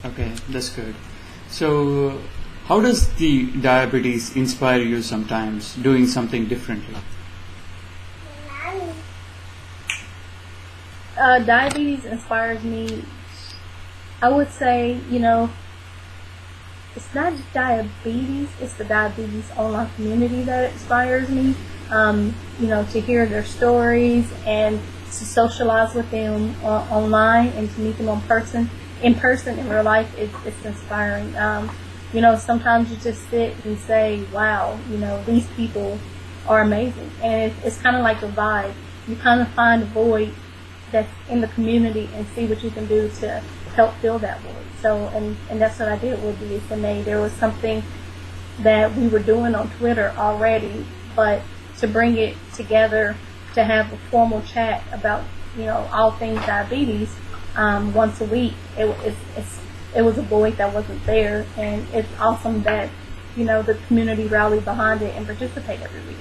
Okay, that's good. So, how does the diabetes inspire you sometimes doing something differently? Diabetes inspires me. I would say, it's not diabetes, it's the diabetes online community that inspires me. To hear their stories and to socialize with them online and to meet them in person in real life, it's inspiring. Sometimes you just sit and say, wow, these people are amazing. And it's kind of like a vibe. You kind of find a void that's in the community and see what you can do to help fill that void. So, and that's what I did with DSMA. There was something that we were doing on Twitter already, but to bring it together, to have a formal chat about, all things diabetes once a week, it was a void that wasn't there, and it's awesome that, the community rallied behind it and participate every week.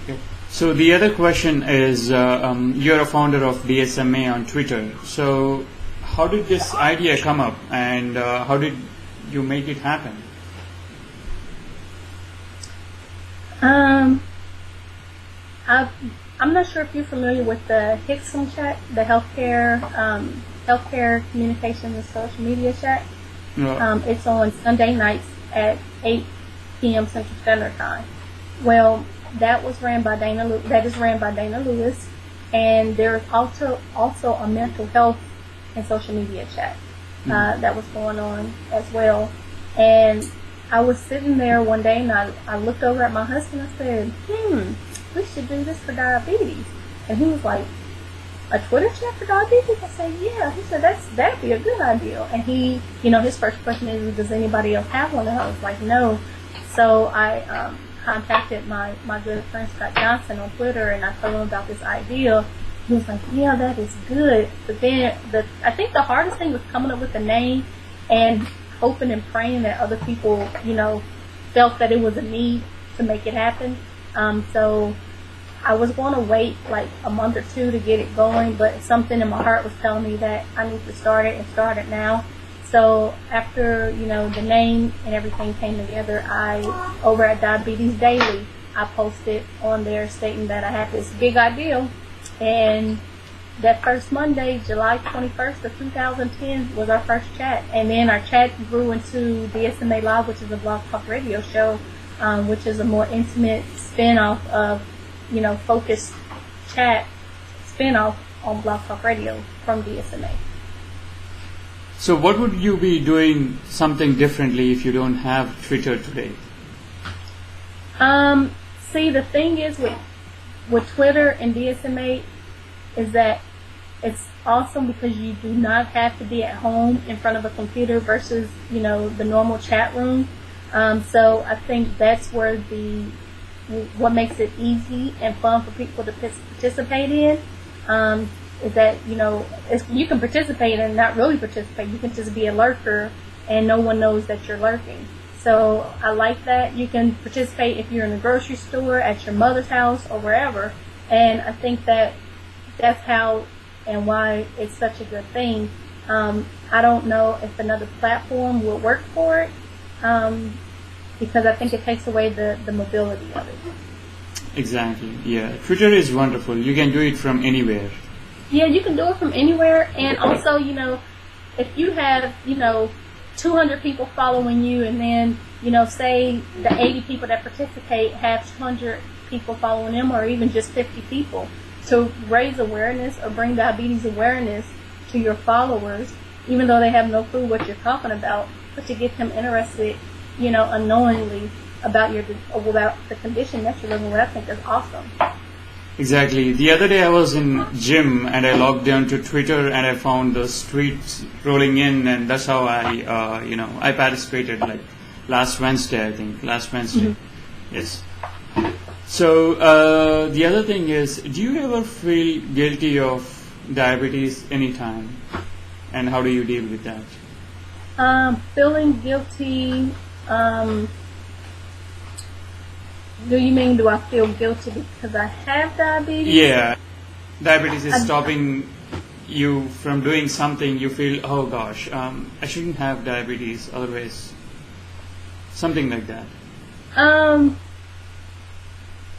Okay. So the other question is, you're a founder of DSMA on Twitter. So how did this idea come up, and how did you make it happen? I'm not sure if you're familiar with the HICSM chat, the healthcare communications and social media chat. No. It's on Sunday nights at 8 p.m. Central Standard Time. Well, that is ran by Dana Lewis, and there's also a mental health and social media chat that was going on as well. And I was sitting there one day and I looked over at my husband and I said, we should do this for diabetes. And he was like, a Twitter chat for diabetes? I said, yeah. He said, that'd be a good idea. And he, his first question is, does anybody else have one? And I was like, no. So I contacted my good friend Scott Johnson on Twitter, and I told him about this idea. He was like, yeah, that is good. But then I think the hardest thing was coming up with the name and hoping and praying that other people, felt that it was a need to make it happen. So I was going to wait like a month or two to get it going, but something in my heart was telling me that I need to start it and start it now. So after, the name and everything came together, over at Diabetes Daily, I posted on there stating that I had this big idea. And that first Monday, July 21st of 2010, was our first chat. And then our chat grew into DSMA Live, which is a Blog Talk Radio show, which is a more intimate spin-off of, focused chat spin-off on Blog Talk Radio from DSMA. So what would you be doing something differently if you don't have Twitter today? See, the thing is with Twitter and DSMA is that it's awesome because you do not have to be at home in front of a computer versus, the normal chat room. So I think that's where what makes it easy and fun for people to participate in. Is that, you can participate and not really participate. You can just be a lurker and no one knows that you're lurking. So I like that. You can participate if you're in a grocery store, at your mother's house, or wherever. And I think that's how and why it's such a good thing. I don't know if another platform will work for it because I think it takes away the mobility of it. Exactly, yeah. Twitter is wonderful. You can do it from anywhere. Yeah, you can do it from anywhere, and also, if you have, 200 people following you, and then, say the 80 people that participate have 200 people following them, or even just 50 people, to raise awareness or bring diabetes awareness to your followers, even though they have no clue what you're talking about, but to get them interested, unknowingly about the condition that you're living with. I think that's awesome. Exactly. The other day I was in gym and I logged on to Twitter and I found the streets rolling in, and that's how I participated like last Wednesday, I think. Mm-hmm. Yes. So the other thing is, do you ever feel guilty of diabetes anytime? And how do you deal with that? Feeling guilty, do you mean, do I feel guilty because I have diabetes? Yeah. Diabetes is stopping you from doing something you feel, oh gosh, I shouldn't have diabetes, otherwise, something like that?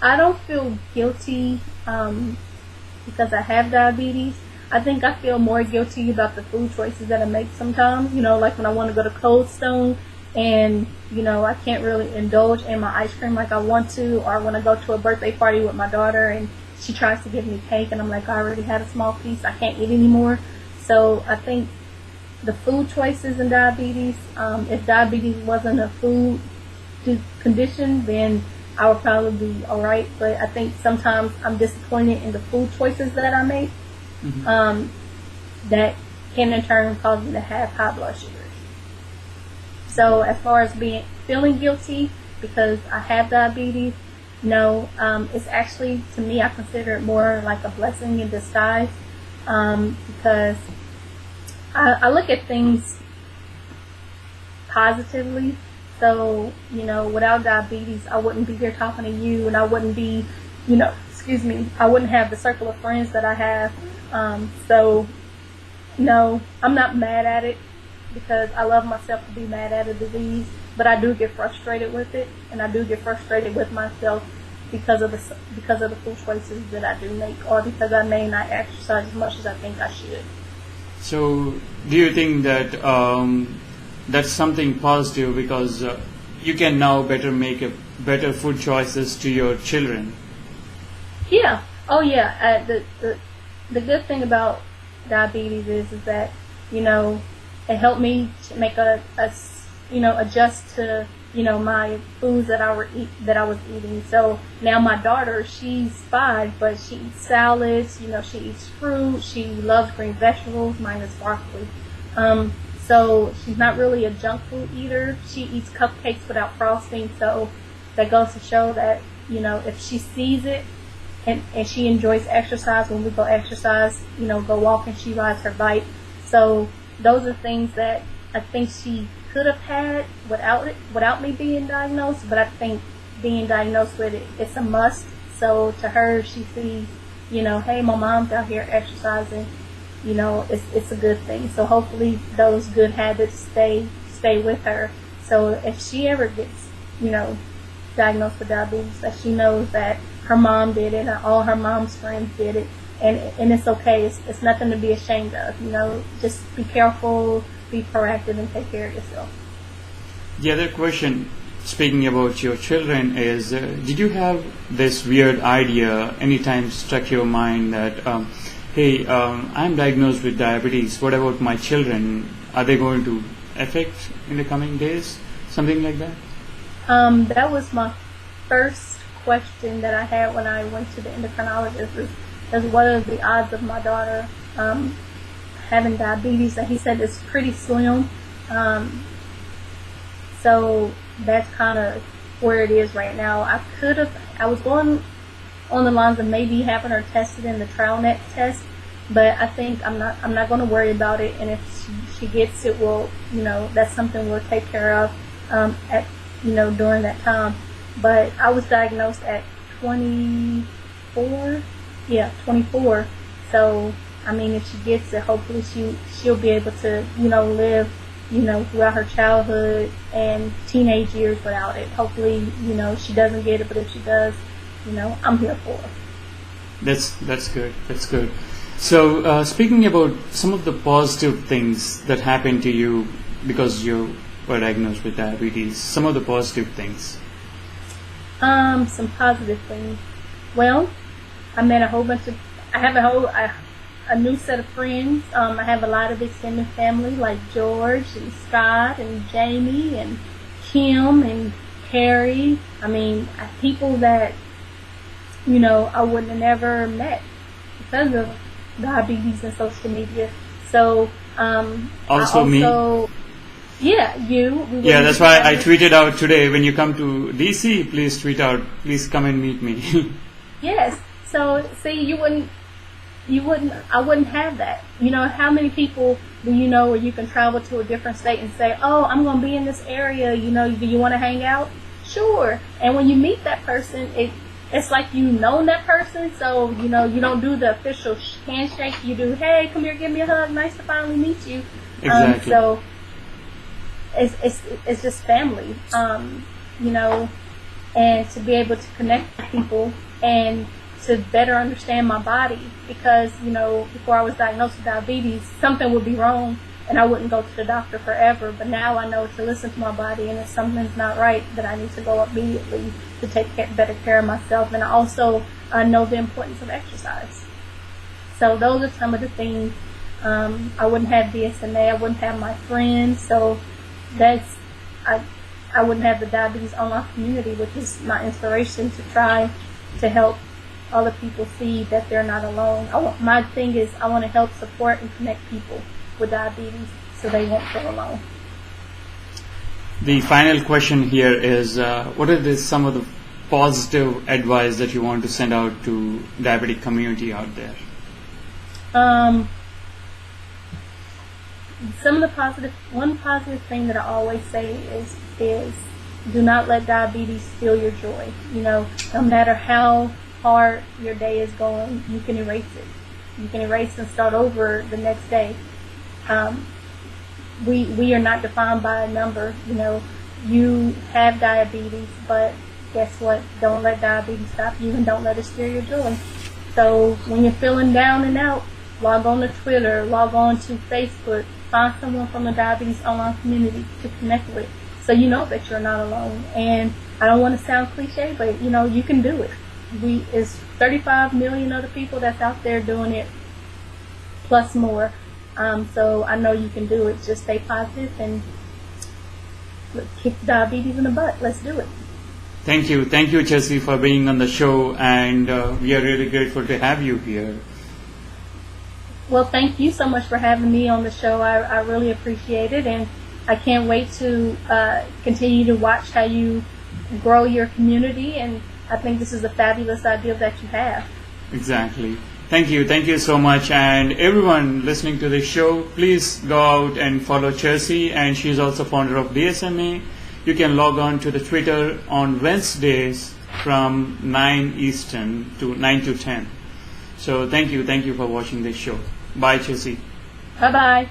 I don't feel guilty because I have diabetes. I think I feel more guilty about the food choices that I make sometimes. Like when I want to go to Cold Stone and, I can't really indulge in my ice cream like I want to, or when I go to a birthday party with my daughter and she tries to give me cake and I'm like, I already had a small piece, I can't eat anymore. So I think the food choices in diabetes, if diabetes wasn't a food condition, then I would probably be alright. But I think sometimes I'm disappointed in the food choices that I make. That can in turn cause me to have high blood sugars. So as far as feeling guilty because I have diabetes, no, it's actually, to me, I consider it more like a blessing in disguise, because I look at things positively. So, without diabetes, I wouldn't be here talking to you, and I wouldn't be, I wouldn't have the circle of friends that I have. So, no, I'm not mad at it because I love myself to be mad at a disease, but I do get frustrated with it, and I do get frustrated with myself because of the food choices that I do make, or because I may not exercise as much as I think I should. So, do you think that that's something positive because you can now make better food choices to your children? Yeah. Oh, yeah. The good thing about diabetes is that it helped me to make adjust to my foods that I was eating. So now my daughter, she's 5, but she eats salads. She eats fruit. She loves green vegetables, minus broccoli. So she's not really a junk food eater. She eats cupcakes without frosting. So that goes to show that if she sees it and she enjoys exercise, when we go exercise, go walk and she rides her bike. So those are things that I think she could have had without me being diagnosed, but I think being diagnosed with it, it's a must. So to her, she sees, hey, my mom's out here exercising, it's a good thing. So hopefully those good habits stay with her. So if she ever gets, diagnosed with diabetes, that she knows that her mom did it, and all her mom's friends did it, and it's okay. It's nothing to be ashamed of. Just be careful, be proactive, and take care of yourself. The other question, speaking about your children, is did you have this weird idea anytime struck your mind that, hey, I'm diagnosed with diabetes, what about my children? Are they going to affect in the coming days? Something like that? That was my first question that I had when I went to the endocrinologist, is what are the odds of my daughter having diabetes? And he said it's pretty slim. So that's kind of where it is right now. I was going on the lines of maybe having her tested in the TrialNet test, but I think I'm not going to worry about it. And if she gets it, that's something we'll take care of during that time. But I was diagnosed at 24. Yeah, 24. So I mean, if she gets it, hopefully she'll be able to live throughout her childhood and teenage years without it. Hopefully she doesn't get it, but if she does, I'm here for her. That's good. That's good. So speaking about some of the positive things that happened to you because you were diagnosed with diabetes, some of the positive things. Some positive things. Well, I met I have a new set of friends. I have a lot of extended family like George and Scott and Jamie and Kim and Carrie. I mean, people that, I wouldn't have never met because of diabetes and social media. So, also me. Yeah, you. Yeah, that's why I tweeted out today, when you come to DC, please tweet out, please come and meet me. Yes. So, see, I wouldn't have that. How many people do you know where you can travel to a different state and say, oh, I'm going to be in this area, do you want to hang out? Sure. And when you meet that person, it's like you know that person, so you don't do the official handshake. You do, hey, come here, give me a hug. Nice to finally meet you. Exactly. So it's just family, and to be able to connect with people and to better understand my body, because before I was diagnosed with diabetes, something would be wrong and I wouldn't go to the doctor forever. But now I know to listen to my body, and if something's not right, that I need to go immediately to take better care of myself. And I also know the importance of exercise. So those are some of the things. I wouldn't have DSMA, I wouldn't have my friends. So I wouldn't have the Diabetes Online community, which is my inspiration to try to help other people see that they're not alone. My thing is I want to help support and connect people with diabetes so they won't feel alone. The final question here is, what are some of the positive advice that you want to send out to diabetic community out there? One positive thing that I always say is do not let diabetes steal your joy. No matter how hard your day is going, you can erase it. You can erase and start over the next day. We are not defined by a number. You have diabetes, but guess what? Don't let diabetes stop you, and don't let it steal your joy. So when you're feeling down and out, log on to Twitter, log on to Facebook, find someone from the Diabetes Online community to connect with, so you know that you're not alone. And I don't want to sound cliche, but you can do it. It's 35 million other people that's out there doing it, plus more. So I know you can do it. Just stay positive and kick diabetes in the butt. Let's do it. Thank you, Cherise, for being on the show, and we are really grateful to have you here. Well, thank you so much for having me on the show. I really appreciate it, and I can't wait to continue to watch how you grow your community, and I think this is a fabulous idea that you have. Exactly. Thank you so much. And everyone listening to this show, please go out and follow Cherise, and she's also founder of DSMA. You can log on to the Twitter on Wednesdays from 9 Eastern to 9 to 10. So thank you for watching this show. Bye, Cherise. Bye-bye.